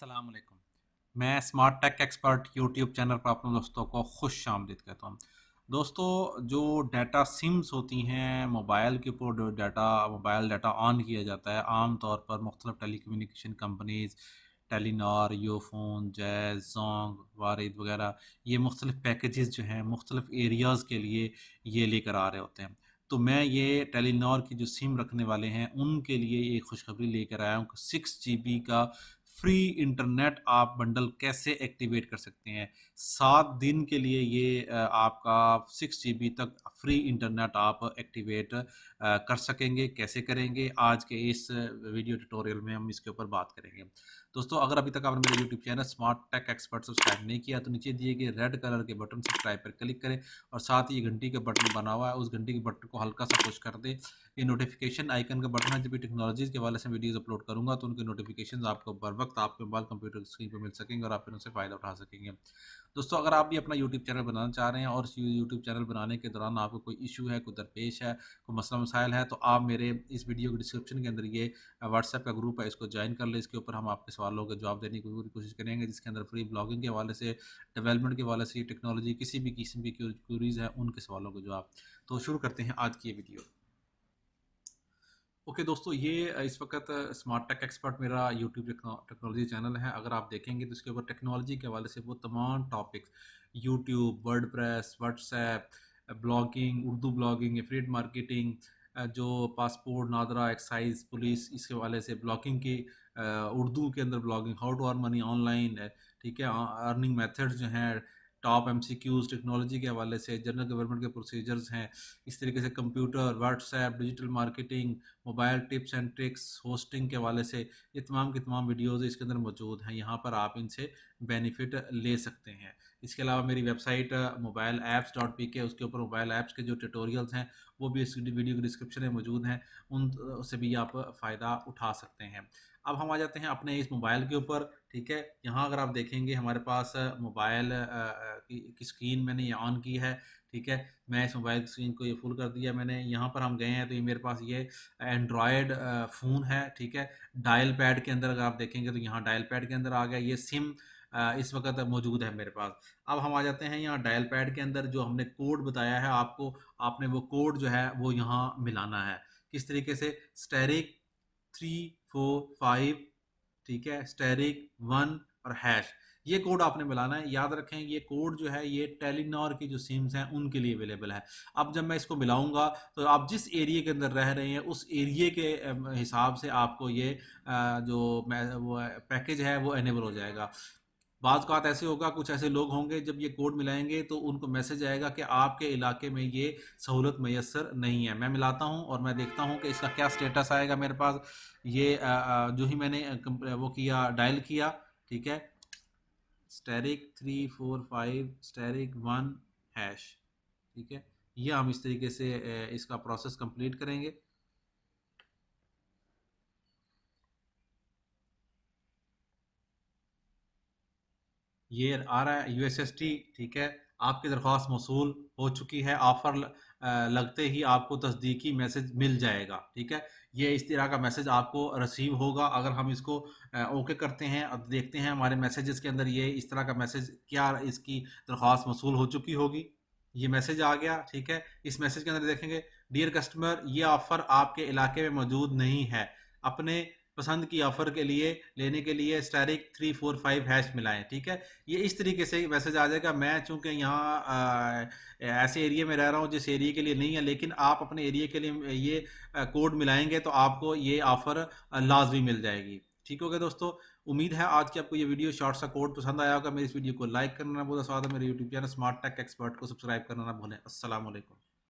अस्सलाम वालेकुम। मैं smart tech expert YouTube channel पर अपने दोस्तों को खुश आमदीद कहता हूँ। दोस्तों, जो डाटा सिम्स होती हैं मोबाइल के ऊपर, जो मोबाइल डाटा ऑन किया जाता है आम तौर पर मुख्तलिफ telecommunication companies, Telenor, Ufone, Jazz, Zong, Warid वगैरह, ये मुख्तलिफ पैकेजेस जो हैं मुख्तलिफ एरियाज़ के लिए ये लेकर आ रहे होते हैं। तो मैं ये टेलीनॉर की जो सिम रखने वाले हैं उनके लिए ये खुशखबरी लेकर आया हूँ कि 6 GB का फ्री इंटरनेट आप बंडल कैसे एक्टिवेट कर सकते हैं। 7 दिन के लिए ये आपका 6 GB तक फ्री इंटरनेट आप एक्टिवेट कर सकेंगे। कैसे करेंगे, आज के इस वीडियो ट्यूटोरियल में हम इसके ऊपर बात करेंगे। दोस्तों, अगर अभी तक आपने मेरे YouTube channel smart tech expert subscribe नहीं किया तो नीचे दिए गए रेड कलर के बटन सब्सक्राइब पर क्लिक करें और साथ ही घंटी का बटन बना हुआ है, उस घंटी के बटन को हल्का सा पुश कर दें। ये नोटिफिकेशन आइकन का बटन है। जब भी टेक्नोलॉजीज़ के हवाले से वीडियोज़ अपलोड करूँगा तो उनके नोटिफिकेशन आपको बर वक्त आपके मोबाइल कंप्यूटर स्क्रीन पर मिल सकेंगे और आप फिर उनसे फ़ायदा उठा सकेंगे। दोस्तों, अगर आप भी अपना यूट्यूब चैनल बनाना चाह रहे हैं और इस यूट्यूब चैनल बनाने के दौरान आपको कोई इशू है, कोई दरपेश है, कोई मसला मसाइल है, तो आप मेरे इस वीडियो के डिस्क्रिप्शन के अंदर ये व्हाट्सएप का ग्रुप है, इसको ज्वाइन कर लें। इसके ऊपर हम आपके सवालों के जवाब देने की पूरी कोशिश करेंगे, जिसके अंदर फ्री ब्लॉगिंग के हवाले से, डेवलपमेंट के हवाले से, टेक्नोलॉजी किसी भी किस्म की क्यूरीज हैं उनके सवालों के जवाब। तो शुरू करते हैं आज की ये वीडियो। ओके दोस्तों, ये इस वक्त स्मार्ट टेक एक्सपर्ट मेरा यूट्यूब टेक्नोलॉजी चैनल है। अगर आप देखेंगे तो इसके ऊपर टेक्नोलॉजी के हवाले से वो तमाम topics, YouTube, WordPress, WhatsApp, blogging, Urdu blogging, affiliate marketing, जो पासपोर्ट, नादरा, एक्साइज, पुलिस, इसके हवाले से ब्लॉगिंग की, उर्दू के अंदर blogging, how to earn money online, ठीक है, अर्निंग मेथड्स जो हैं, टॉप एमसीक्यूज, टेक्नोलॉजी के हवाले से, जनरल गवर्नमेंट के प्रोसीजर्स हैं, इस तरीके से computer, WhatsApp, digital marketing, mobile tips and tricks, hosting के हवाले से, ये तमाम की तमाम वीडियोज़ इसके अंदर मौजूद हैं। यहाँ पर आप इनसे बेनिफिट ले सकते हैं। इसके अलावा मेरी website mobile apps dot P के, उसके ऊपर मोबाइल ऐप्स के जो ट्यूटोरियल्स हैं वो भी इस वीडियो के डिस्क्रिप्शन में मौजूद हैं, उन से भी आप फ़ायदा उठा सकते हैं। अब हम आ जाते हैं अपने इस मोबाइल के ऊपर। ठीक है, यहाँ अगर आप देखेंगे हमारे पास मोबाइल की स्क्रीन मैंने ये ऑन की है। ठीक है, मैं इस मोबाइल की स्क्रीन को ये फुल कर दिया मैंने। यहाँ पर हम गए हैं तो ये मेरे पास ये एंड्रॉयड फ़ोन है। ठीक है, डायल पैड के अंदर अगर आप देखेंगे तो यहाँ डायल पैड के अंदर आ गया ये सिम, इस वक्त मौजूद है मेरे पास। अब हम आ जाते हैं यहाँ डायल पैड के अंदर, जो हमने कोड बताया है आपको, आपने वो कोड जो है वो यहाँ मिलाना है। किस तरीके से, स्टेरिक 345, ठीक है, स्टेरिक 1 और हैश, ये कोड आपने मिलाना है। याद रखें ये कोड जो है ये टेलीनॉर की जो सिम्स हैं उनके लिए अवेलेबल है। अब जब मैं इसको मिलाऊंगा तो आप जिस एरिया के अंदर रह रहे हैं उस एरिया के हिसाब से आपको ये जो वो पैकेज है वो एनेबल हो जाएगा। बात ऐसे होगा, कुछ ऐसे लोग होंगे जब ये कोड मिलाएंगे तो उनको मैसेज आएगा कि आपके इलाके में ये सहूलत मैसर नहीं है। मैं मिलाता हूं और मैं देखता हूं कि इसका क्या स्टेटस आएगा मेरे पास। ये जो ही मैंने वो किया, डायल किया, ठीक है, स्टेरिक 345 स्टेरिक 1 हैश, ठीक है, ये हम इस तरीके से इसका प्रोसेस कंप्लीट करेंगे। ये आ रहा है यूएसएसटी, ठीक है, आपकी दरख्वास्त मौसूल हो चुकी है। ऑफर लगते ही आपको तस्दीकी मैसेज मिल जाएगा। ठीक है, ये इस तरह का मैसेज आपको रिसीव होगा। अगर हम इसको ओके करते हैं, अब देखते हैं हमारे मैसेजेस के अंदर ये इस तरह का मैसेज, क्या इसकी दरख्वास्त मौसूल हो चुकी होगी। ये मैसेज आ गया। ठीक है, इस मैसेज के अंदर देखेंगे, डियर कस्टमर, ये ऑफ़र आपके इलाके में मौजूद नहीं है। अपने पसंद की ऑफ़र के लिए लेने के लिए स्टैरिक 345 हैश मिलाएं। ठीक है, ये इस तरीके से मैसेज आ जाएगा। मैं चूंकि यहाँ ऐसे एरिया में रह रहा हूँ जिस एरिया के लिए नहीं है, लेकिन आप अपने एरिया के लिए ये कोड मिलाएंगे तो आपको ये ऑफ़र लाजमी मिल जाएगी। ठीक हो गया दोस्तों, उम्मीद है आज की आपको ये वीडियो शॉर्ट सा कोड पसंद आया होगा। मेरी इस वीडियो को लाइक करना ना भूलें, साथ में मेरे YouTube channel smart tech expert को सब्सक्राइब करना ना भूलें। अस्सलाम वालेकुम।